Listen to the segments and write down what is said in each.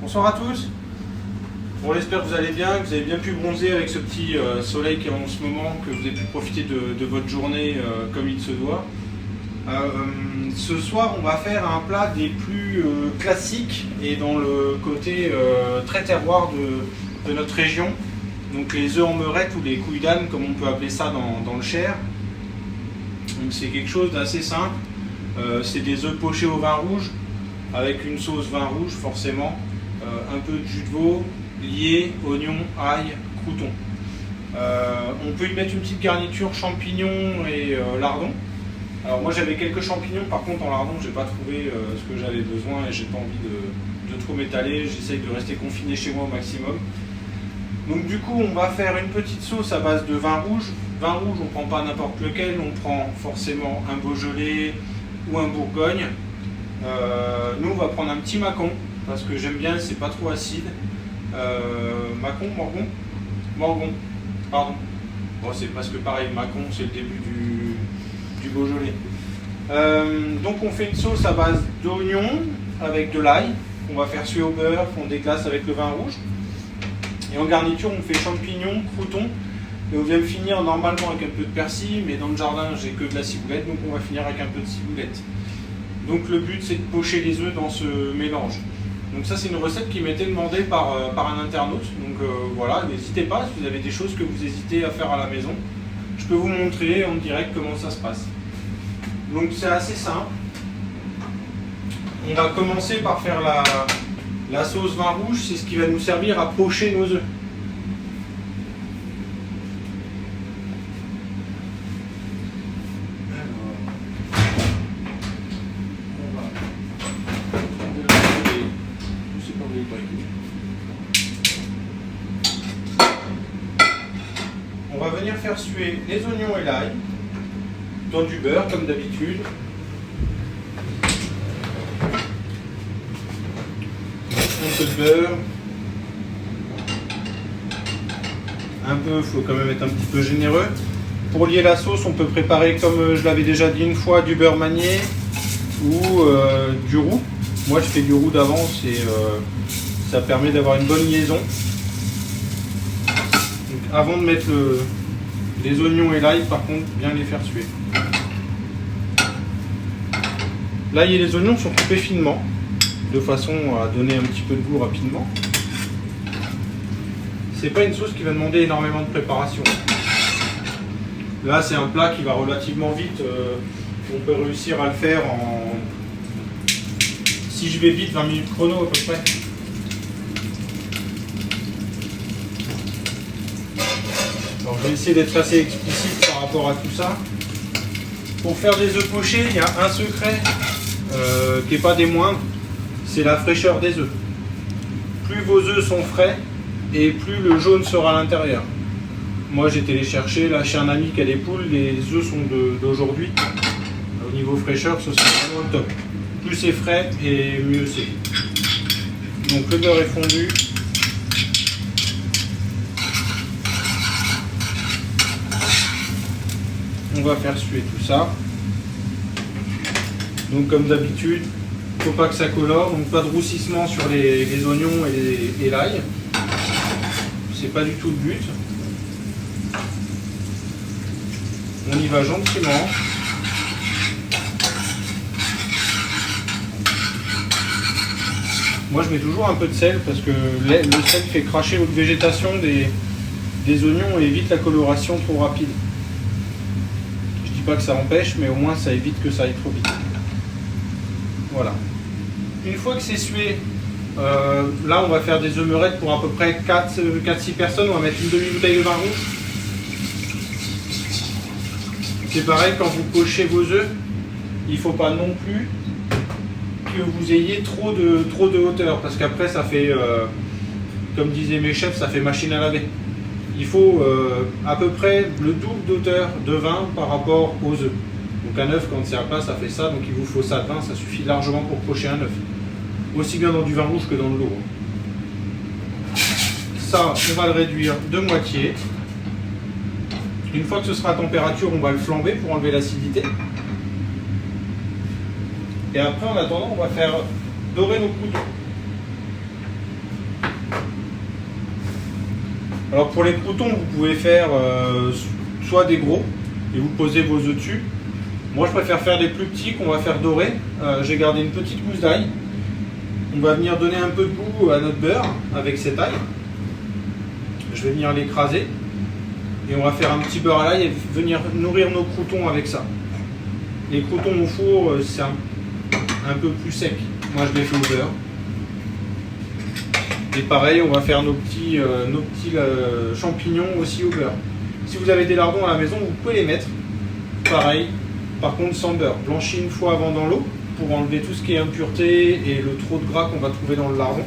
Bonsoir à tous. Bon, j'espère que vous allez bien, que vous avez bien pu bronzer avec ce petit soleil qui est en ce moment, que vous avez pu profiter de votre journée comme il se doit. Ce soir, on va faire un plat des plus classiques et dans le côté très terroir de notre région. Donc les œufs en meurette ou les couilles d'âne, comme on peut appeler ça dans le Cher. Donc c'est quelque chose d'assez simple. C'est des œufs pochés au vin rouge, avec une sauce vin rouge forcément, un peu de jus de veau, lié, oignon, ail, crouton. On peut y mettre une petite garniture champignons et lardons. Alors moi j'avais quelques champignons, par contre en lardons j'ai pas trouvé ce que j'avais besoin et j'ai pas envie de trop m'étaler, j'essaye de rester confiné chez moi au maximum. Donc du coup on va faire une petite sauce à base de vin rouge. Vin rouge on prend pas n'importe lequel, on prend forcément un Beaujolais ou un Bourgogne. Nous on va prendre un petit Mâcon parce que j'aime bien, c'est pas trop acide. Morgon, pardon. Bon, c'est presque pareil, Mâcon c'est le début du Beaujolais. Donc on fait une sauce à base d'oignons avec de l'ail qu'on va faire suer au beurre, qu'on déglace avec le vin rouge. Et en garniture on fait champignons, croutons. Et on vient finir normalement avec un peu de persil, mais dans le jardin j'ai que de la ciboulette, donc on va finir avec un peu de ciboulette. Donc le but c'est de pocher les œufs dans ce mélange. Donc ça c'est une recette qui m'a été demandée par un internaute. Donc voilà, n'hésitez pas si vous avez des choses que vous hésitez à faire à la maison. Je peux vous montrer en direct comment ça se passe. Donc c'est assez simple. On va commencer par faire la sauce vin rouge, c'est ce qui va nous servir à pocher nos œufs. On va venir faire suer les oignons et l'ail dans du beurre comme d'habitude. Un peu de beurre. Un peu, il faut quand même être un petit peu généreux. Pour lier la sauce, on peut préparer, comme je l'avais déjà dit une fois, du beurre manié ou du roux. Moi je fais du roux d'avance et ça permet d'avoir une bonne liaison. Donc, avant de mettre les oignons et l'ail, par contre, bien les faire suer. L'ail et les oignons sont coupés finement, de façon à donner un petit peu de goût rapidement. C'est pas une sauce qui va demander énormément de préparation. Là, c'est un plat qui va relativement vite. On peut réussir à le faire en... Si je vais vite, 20 minutes chrono à peu près. Alors, je vais essayer d'être assez explicite par rapport à tout ça. Pour faire des œufs pochés, il y a un secret qui n'est pas des moindres, c'est la fraîcheur des œufs. Plus vos œufs sont frais et plus le jaune sera à l'intérieur. Moi j'ai été les chercher, là chez un ami qui a des poules, les œufs sont d'aujourd'hui. Au niveau fraîcheur, ce sera vraiment le top. Plus c'est frais et mieux c'est. Donc le beurre est fondu. On va faire suer tout ça. Donc comme d'habitude, il ne faut pas que ça colore, donc pas de roussissement sur les oignons et l'ail. C'est pas du tout le but. On y va gentiment. Moi je mets toujours un peu de sel parce que le sel fait cracher l'eau de végétation des oignons et évite la coloration trop rapide. Je dis pas que ça empêche, mais au moins ça évite que ça aille trop vite. Voilà. Une fois que c'est sué, là on va faire des œufs meurettes pour à peu près 4-6 personnes. On va mettre une demi-bouteille de vin rouge. C'est pareil, quand vous pochez vos œufs, il ne faut pas non plus que vous ayez trop de hauteur, parce qu'après ça fait, comme disaient mes chefs, ça fait machine à laver. Il faut à peu près le double d'auteur de vin par rapport aux œufs. Donc un œuf, quand c'est à plat, ça fait ça, donc il vous faut ça de vin, ça suffit largement pour pocher un œuf. Aussi bien dans du vin rouge que dans de l'eau. Ça, on va le réduire de moitié. Une fois que ce sera à température, on va le flamber pour enlever l'acidité. Et après, en attendant, on va faire dorer nos croûtons. Alors pour les croûtons, vous pouvez faire soit des gros et vous posez vos œufs dessus. Moi je préfère faire des plus petits qu'on va faire dorer. J'ai gardé une petite gousse d'ail. On va venir donner un peu de goût à notre beurre avec cet ail. Je vais venir l'écraser et on va faire un petit beurre à l'ail et venir nourrir nos croûtons avec ça. Les croûtons au four, c'est un peu plus sec. Moi je les fais au beurre. Et pareil, on va faire nos petits champignons aussi au beurre. Si vous avez des lardons à la maison, vous pouvez les mettre. Pareil, par contre sans beurre. Blanchi une fois avant dans l'eau pour enlever tout ce qui est impureté et le trop de gras qu'on va trouver dans le lardon.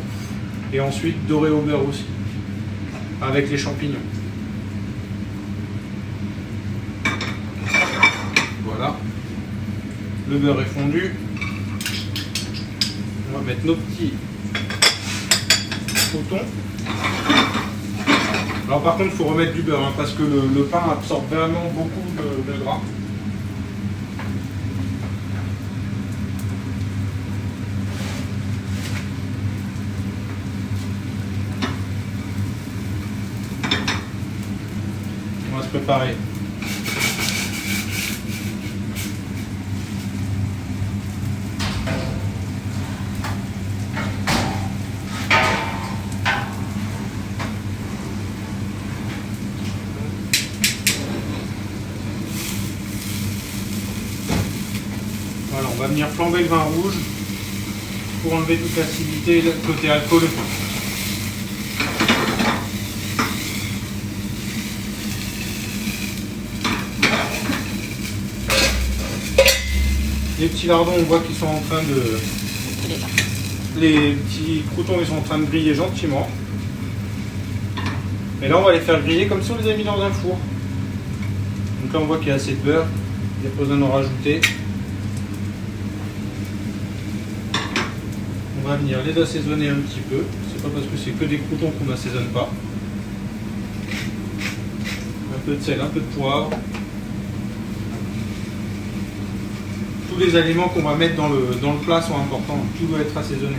Et ensuite doré au beurre aussi, avec les champignons. Voilà. Le beurre est fondu. On va mettre nos petits croûtons. Alors par contre il faut remettre du beurre parce que le pain absorbe vraiment beaucoup de gras. On va se préparer. Voilà, on va venir flamber le vin rouge pour enlever toute l'acidité côté alcool. Les petits lardons, on voit qu'ils sont en train de... Les petits croûtons, ils sont en train de griller gentiment. Et là, on va les faire griller comme si on les avait mis dans un four. Donc là, on voit qu'il y a assez de beurre. Il n'y a pas besoin d'en rajouter. On va venir les assaisonner un petit peu. C'est pas parce que c'est que des croûtons qu'on n'assaisonne pas. Un peu de sel, un peu de poivre. Tous les aliments qu'on va mettre dans le plat sont importants. Tout doit être assaisonné.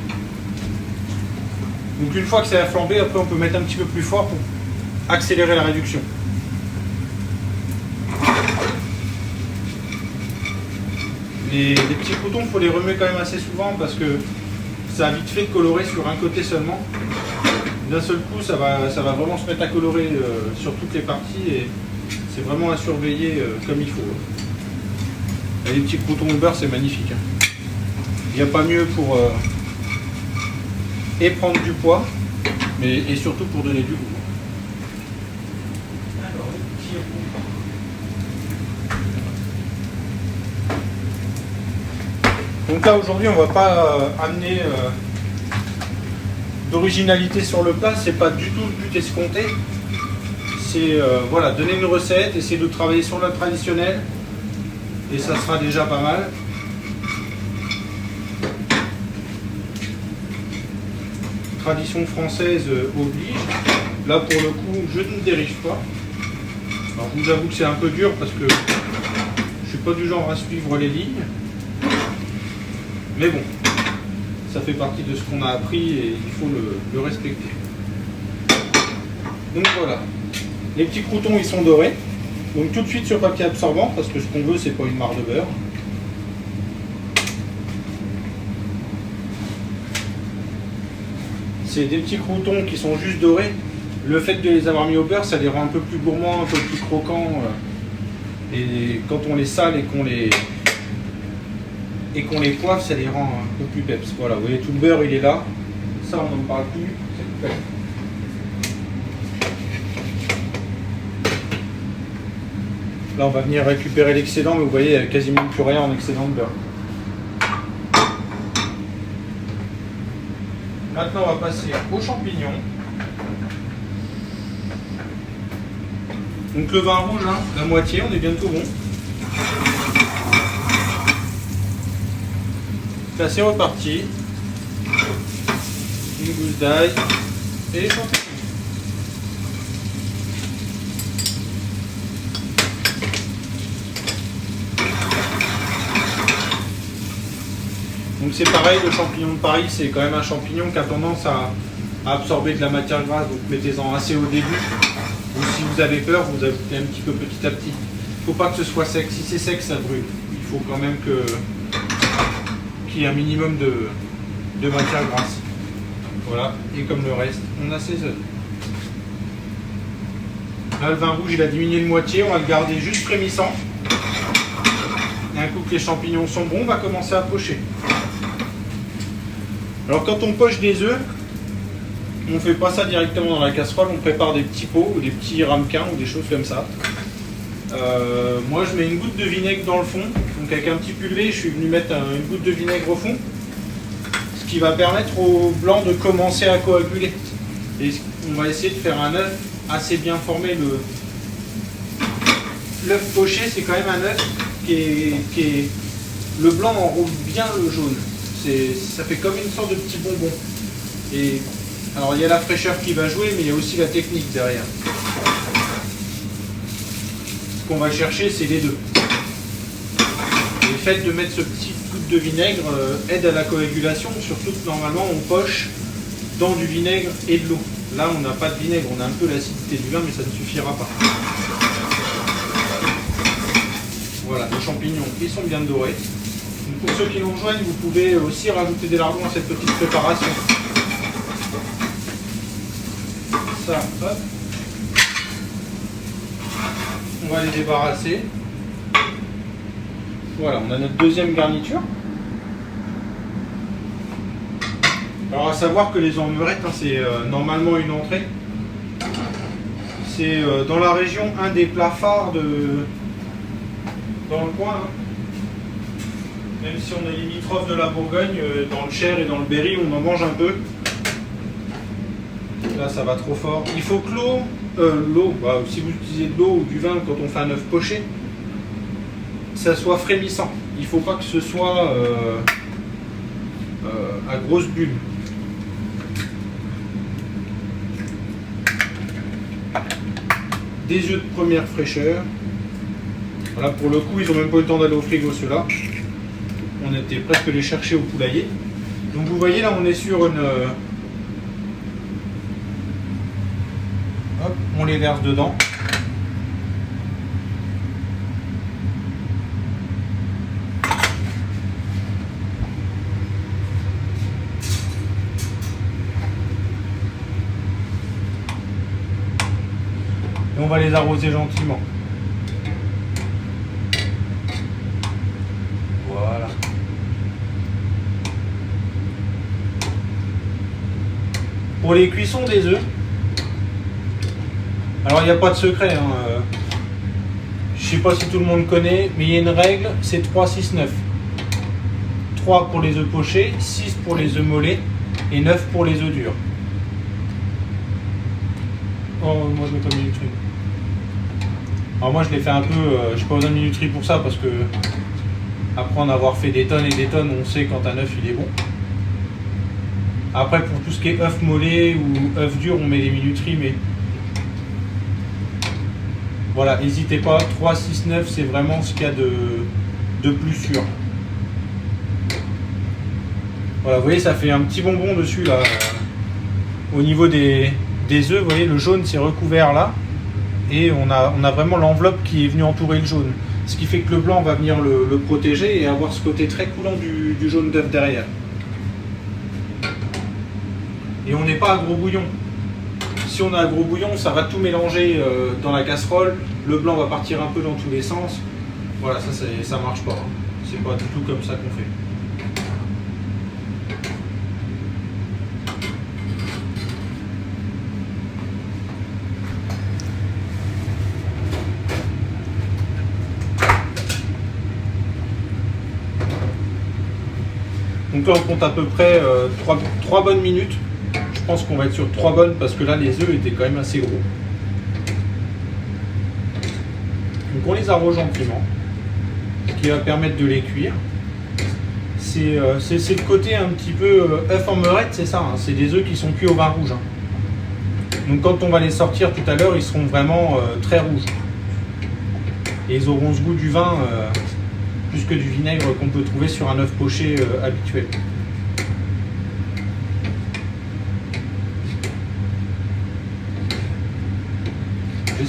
Donc une fois que ça a flambé, après on peut mettre un petit peu plus fort pour accélérer la réduction. Les petits croûtons, il faut les remuer quand même assez souvent parce que ça a vite fait de colorer sur un côté seulement. D'un seul coup, ça va vraiment se mettre à colorer sur toutes les parties et c'est vraiment à surveiller comme il faut. Et les petits croûtons au beurre, c'est magnifique. Il n'y a pas mieux pour et prendre du poids, et surtout pour donner du goût. Alors, les petits roux. Donc là, aujourd'hui, on ne va pas amener d'originalité sur le plat. C'est pas du tout le but escompté. C'est voilà, donner une recette, essayer de travailler sur la traditionnelle. Et ça sera déjà pas mal. Tradition française oblige. Là pour le coup, je ne dérive pas. Alors je vous avoue que c'est un peu dur parce que je suis pas du genre à suivre les lignes. Mais bon, ça fait partie de ce qu'on a appris et il faut le respecter. Donc voilà. Les petits croûtons ils sont dorés. Donc tout de suite sur papier absorbant, parce que ce qu'on veut, c'est pas une mare de beurre. C'est des petits croûtons qui sont juste dorés. Le fait de les avoir mis au beurre, ça les rend un peu plus gourmands, un peu plus croquants. Et quand on les sale et qu'on les poivre, ça les rend un peu plus peps. Voilà, vous voyez, tout le beurre, il est là. Ça, on n'en parle plus. C'est tout. Là, on va venir récupérer l'excédent, mais vous voyez, il n'y a quasiment plus rien en excédent de beurre. Maintenant, on va passer aux champignons. Donc le vin rouge, hein, la moitié, on est bientôt bon. Là, c'est reparti. Une gousse d'ail et les champignons. Donc c'est pareil, le champignon de Paris, c'est quand même un champignon qui a tendance à absorber de la matière grasse, donc mettez-en assez au début. Ou si vous avez peur, vous ajoutez un petit peu petit à petit. Il ne faut pas que ce soit sec. Si c'est sec, ça brûle. Il faut quand même qu'il y ait un minimum de matière grasse. Voilà, et comme le reste, on assaisonne. Là, le vin rouge, il a diminué de moitié, on va le garder juste frémissant. Et un coup que les champignons sont bons, on va commencer à pocher. Alors quand on poche des œufs, on ne fait pas ça directement dans la casserole, on prépare des petits pots ou des petits ramequins ou des choses comme ça. Moi je mets une goutte de vinaigre dans le fond, donc avec un petit pulvé je suis venu mettre une goutte de vinaigre au fond, ce qui va permettre au blanc de commencer à coaguler. Et on va essayer de faire un œuf assez bien formé. L'œuf poché, c'est quand même un œuf qui est... Le blanc enroule bien le jaune, ça fait comme une sorte de petit bonbon. Et alors il y a la fraîcheur qui va jouer, mais il y a aussi la technique derrière. Ce qu'on va chercher, c'est les deux. Le fait de mettre ce petit goutte de vinaigre aide à la coagulation, surtout que normalement on poche dans du vinaigre et de l'eau. Là on n'a pas de vinaigre, on a un peu l'acidité du vin, mais ça ne suffira pas. Voilà, nos champignons, ils sont bien dorés. Donc pour ceux qui nous rejoignent, vous pouvez aussi rajouter des lardons à cette petite préparation. Ça, hop. On va les débarrasser. Voilà, on a notre deuxième garniture. Alors à savoir que les ormerettes, hein, c'est normalement une entrée. C'est dans la région un des plats phares dans le coin. Hein. Même si on est limitrophe de la Bourgogne, dans le Cher et dans le Berry, on en mange un peu. Là, ça va trop fort. Il faut que l'eau, si vous utilisez de l'eau ou du vin quand on fait un œuf poché, ça soit frémissant. Il ne faut pas que ce soit à grosse bulle. Des œufs de première fraîcheur. Voilà, pour le coup, ils n'ont même pas eu le temps d'aller au frigo, ceux-là. On était presque les chercher au poulailler. Donc vous voyez, là, on est sur une... Hop, on les verse dedans. Et on va les arroser gentiment. Voilà. Pour les cuissons des œufs, alors il n'y a pas de secret, hein. Je ne sais pas si tout le monde connaît, mais il y a une règle, c'est 3, 6, 9. 3 pour les œufs pochés, 6 pour les œufs mollets et 9 pour les œufs durs. Oh, moi je mets pas minuterie. Alors moi je l'ai fait un peu, j'ai pas besoin de minuterie pour ça parce que après en avoir fait des tonnes et des tonnes, on sait quand un œuf il est bon. Après pour tout ce qui est œuf mollet ou œuf dur, on met des minuteries, mais voilà, n'hésitez pas, 3, 6, 9 c'est vraiment ce qu'il y a de plus sûr. Voilà, vous voyez, ça fait un petit bonbon dessus là. Au niveau des œufs, vous voyez, le jaune c'est recouvert là. Et on a vraiment l'enveloppe qui est venue entourer le jaune. Ce qui fait que le blanc va venir le protéger et avoir ce côté très coulant du jaune d'œuf derrière. Et on n'est pas à gros bouillon. Si on a un gros bouillon, ça va tout mélanger dans la casserole. Le blanc va partir un peu dans tous les sens. Voilà, ça marche pas. Hein. C'est pas du tout comme ça qu'on fait. Donc là on compte à peu près 3 bonnes minutes. Je pense qu'on va être sur 3 bonnes parce que là les œufs étaient quand même assez gros. Donc on les arrose gentiment, ce qui va permettre de les cuire. C'est le côté un petit peu œuf en meurette, c'est ça, hein, c'est des œufs qui sont cuits au vin rouge. Hein. Donc quand on va les sortir tout à l'heure, ils seront vraiment très rouges. Et ils auront ce goût du vin plus que du vinaigre qu'on peut trouver sur un œuf poché habituel.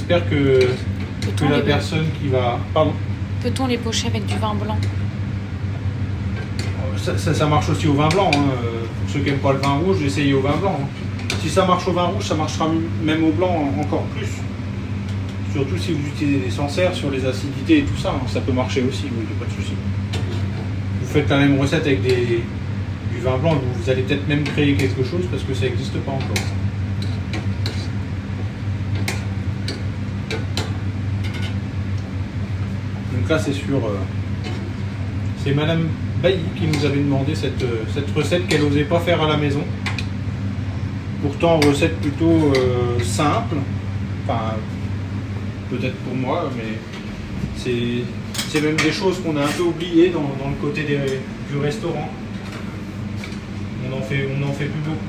j'espère que la personne qui va... Pardon. Peut-on les pocher avec du vin blanc? Ça marche aussi au vin blanc. Hein. Pour ceux qui n'aiment pas le vin rouge, essayez au vin blanc. Hein. Si ça marche au vin rouge, ça marchera même au blanc encore plus. Surtout si vous utilisez des Sancerre sur les acidités et tout ça, hein. Ça peut marcher aussi, oui, pas de souci. Vous faites la même recette avec du vin blanc, vous allez peut-être même créer quelque chose parce que ça n'existe pas encore. Donc là c'est sur... c'est Madame Bailly qui nous avait demandé cette recette qu'elle n'osait pas faire à la maison. Pourtant recette plutôt simple, enfin peut-être pour moi, mais c'est même des choses qu'on a un peu oubliées dans le côté du restaurant. On n'en fait plus beaucoup.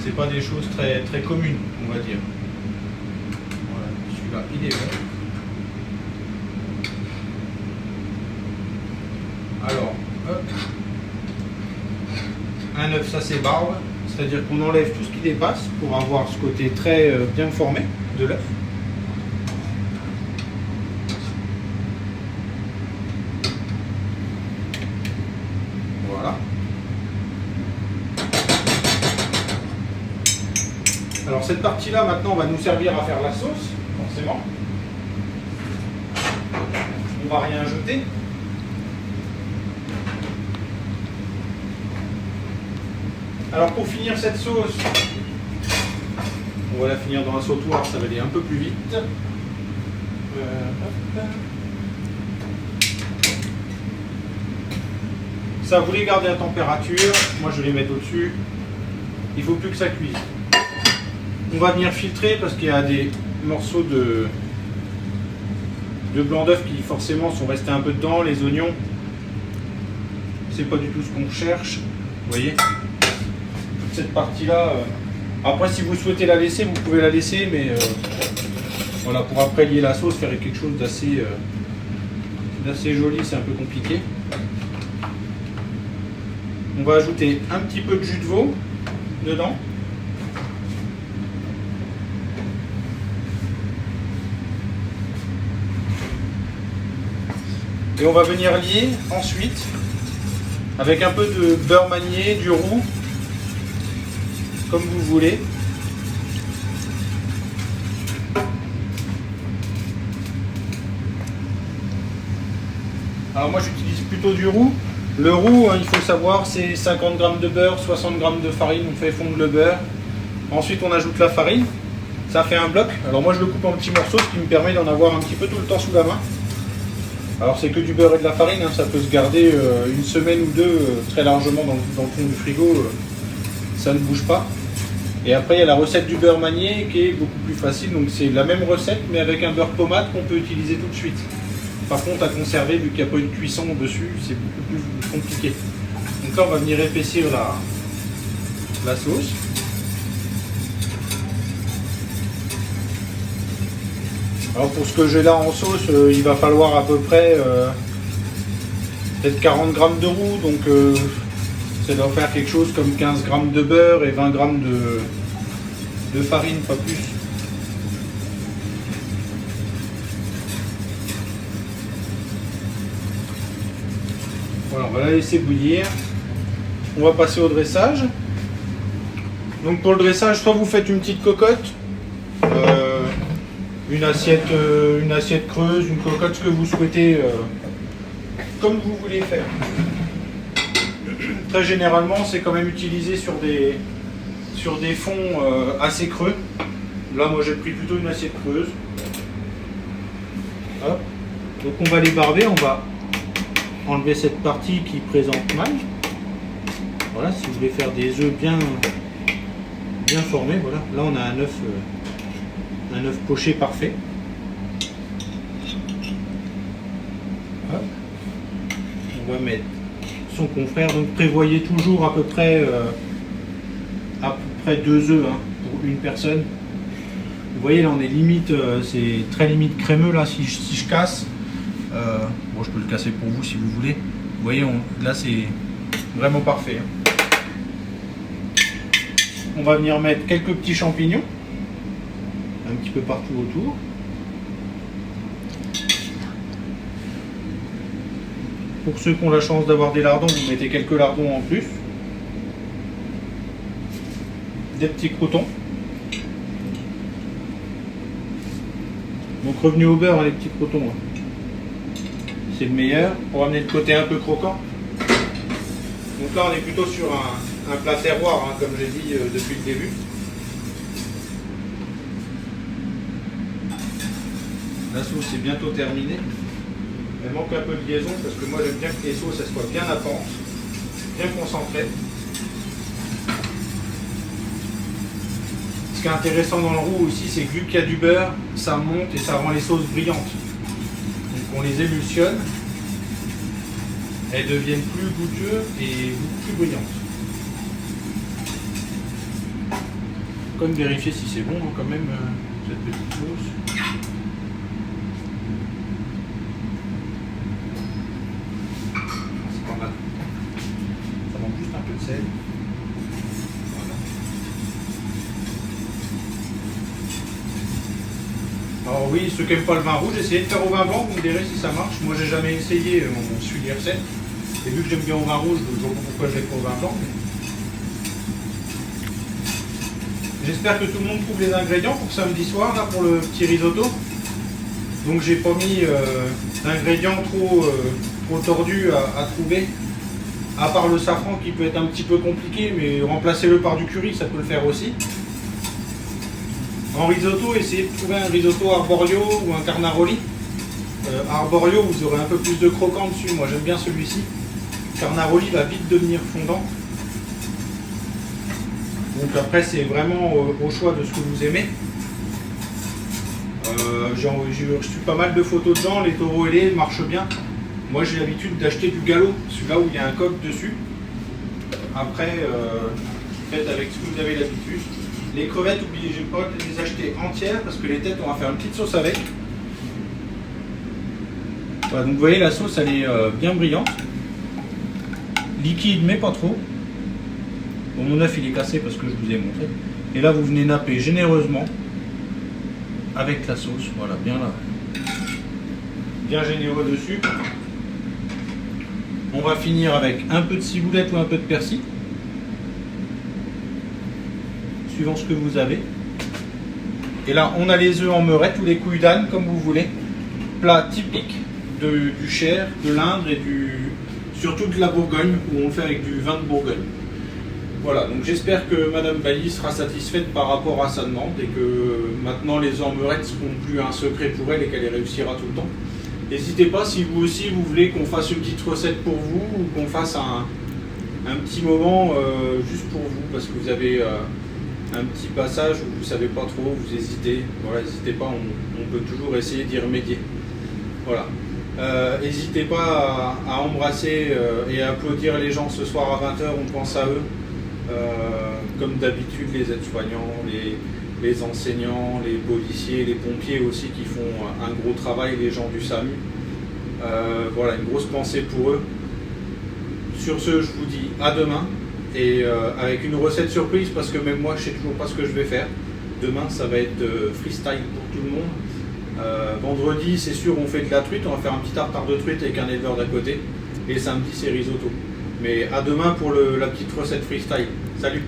C'est pas des choses très, très communes, on va dire. Voilà, celui-là, il est bon. Alors, hop. Un œuf, ça c'est barbe, c'est-à-dire qu'on enlève tout ce qui dépasse pour avoir ce côté très bien formé de l'œuf. Voilà. Alors cette partie-là, maintenant, va nous servir à faire la sauce, forcément. On va rien jeter. Alors pour finir cette sauce, on va la finir dans un sautoir, ça va aller un peu plus vite. Ça, vous les gardez à température, moi je vais les mettre au-dessus. Il ne faut plus que ça cuise. On va venir filtrer parce qu'il y a des morceaux de blanc d'œuf qui forcément sont restés un peu dedans, les oignons. C'est pas du tout ce qu'on cherche, vous voyez. Cette partie-là, après si vous souhaitez la laisser, vous pouvez la laisser, mais voilà, pour après lier la sauce, faire quelque chose d'assez joli, c'est un peu compliqué. On va ajouter un petit peu de jus de veau dedans. Et on va venir lier ensuite avec un peu de beurre manié, du roux, comme vous voulez. Alors moi j'utilise plutôt du roux. Le roux, hein, il faut savoir, c'est 50 g de beurre, 60 g de farine, on fait fondre le beurre. Ensuite on ajoute la farine, ça fait un bloc. Alors moi je le coupe en petits morceaux, ce qui me permet d'en avoir un petit peu tout le temps sous la main. Alors c'est que du beurre et de la farine, hein, ça peut se garder une semaine ou deux très largement dans le fond du frigo, ça ne bouge pas. Et après il y a la recette du beurre manié qui est beaucoup plus facile, donc c'est la même recette mais avec un beurre pommade qu'on peut utiliser tout de suite. Par contre à conserver, vu qu'il n'y a pas une cuisson dessus, c'est beaucoup plus compliqué. Donc là on va venir épaissir la sauce. Alors pour ce que j'ai là en sauce, il va falloir à peu près peut-être 40 g de roux, donc ça doit faire quelque chose comme 15 g de beurre et 20 g de farine, pas plus. Voilà, on va la laisser bouillir. On va passer au dressage. Donc pour le dressage, soit vous faites une petite cocotte, une assiette creuse, une cocotte, ce que vous souhaitez, comme vous voulez faire. Très généralement, c'est quand même utilisé sur des fonds assez creux. Là, moi, j'ai pris plutôt une assiette creuse. Hop. Donc, on va les barber. On va enlever cette partie qui présente mal. Voilà, si vous voulez faire des œufs bien formés, voilà. Là, on a un œuf poché parfait. Hop. On va mettre son confrère. Donc prévoyez toujours à peu près 2 œufs hein, pour une personne. Vous voyez là on est limite, c'est très limite crémeux là si je casse. Bon je peux le casser pour vous si vous voulez. Vous voyez là c'est vraiment parfait. Hein. on va venir mettre quelques petits champignons, un petit peu partout autour. Pour ceux qui ont la chance d'avoir des lardons, vous mettez quelques lardons en plus. Des petits croûtons. Donc revenu au beurre, hein, les petits croûtons. Hein. C'est le meilleur pour amener le côté un peu croquant. Donc là, on est plutôt sur un plat terroir, hein, comme j'ai dit depuis le début. La sauce est bientôt terminée. Elle manque un peu de liaison parce que moi j'aime bien que les sauces elles soient bien apparentes, bien concentrées. Ce qui est intéressant dans le roux aussi, c'est que vu qu'il y a du beurre, ça monte et ça rend les sauces brillantes. Donc on les émulsionne, elles deviennent plus goûteuses et beaucoup plus brillantes. Comme vérifier si c'est bon hein, quand même cette petite sauce. Ça manque juste un peu de sel. Voilà. Alors oui, ceux qui n'aiment pas le vin rouge, essayez de faire au vin blanc, vous me direz si ça marche. Moi j'ai jamais essayé, on suit les recettes. Et vu que j'aime bien au vin rouge, je ne vois pas pourquoi je l'ai fait au vin blanc. Mais... J'espère que tout le monde trouve les ingrédients pour samedi soir, là, pour le petit risotto. Donc j'ai pas mis d'ingrédients trop tordus à trouver. À part le safran qui peut être un petit peu compliqué, mais remplacez-le par du curry, ça peut le faire aussi. En risotto, essayez de trouver un risotto arborio ou un carnaroli. Arborio, vous aurez un peu plus de croquant dessus, moi j'aime bien celui-ci. Carnaroli va vite devenir fondant. Donc après c'est vraiment au choix de ce que vous aimez. J'ai reçu pas mal de photos de gens, les taureaux ailés marchent bien. Moi j'ai l'habitude d'acheter du galop, celui-là où il y a un coq dessus. Après, faites avec ce que vous avez l'habitude. Les crevettes, n'oubliez pas de les acheter entières parce que les têtes, on va faire une petite sauce avec. Voilà, donc vous voyez la sauce elle est bien brillante. Liquide mais pas trop. Bon, mon œuf il est cassé parce que je vous ai montré. Et là vous venez napper généreusement avec la sauce. Voilà, bien là. Bien généreux dessus. On va finir avec un peu de ciboulette ou un peu de persil. Suivant ce que vous avez. Et là, on a les œufs en meurette ou les couilles d'âne, comme vous voulez. Plat typique du Cher, de l'Indre et surtout de la Bourgogne, où on le fait avec du vin de Bourgogne. Voilà, donc j'espère que Madame Bailly sera satisfaite par rapport à sa demande et que maintenant les œufs en meurette ne seront plus un secret pour elle et qu'elle y réussira tout le temps. N'hésitez pas si vous aussi vous voulez qu'on fasse une petite recette pour vous ou qu'on fasse un petit moment juste pour vous parce que vous avez un petit passage où vous ne savez pas trop, vous hésitez. Voilà, n'hésitez pas, on peut toujours essayer d'y remédier. Voilà. N'hésitez pas à embrasser et à applaudir les gens ce soir à 20h, on pense à eux. Comme d'habitude, les aides-soignants, les enseignants, les policiers, les pompiers aussi qui font un gros travail, les gens du SAMU. Voilà, une grosse pensée pour eux. Sur ce, je vous dis à demain et avec une recette surprise parce que même moi je sais toujours pas ce que je vais faire. Demain ça va être freestyle pour tout le monde. Vendredi c'est sûr on fait de la truite, on va faire un petit tartare de truite avec un éleveur d'à côté. Et samedi c'est risotto. Mais à demain pour la petite recette freestyle. Salut!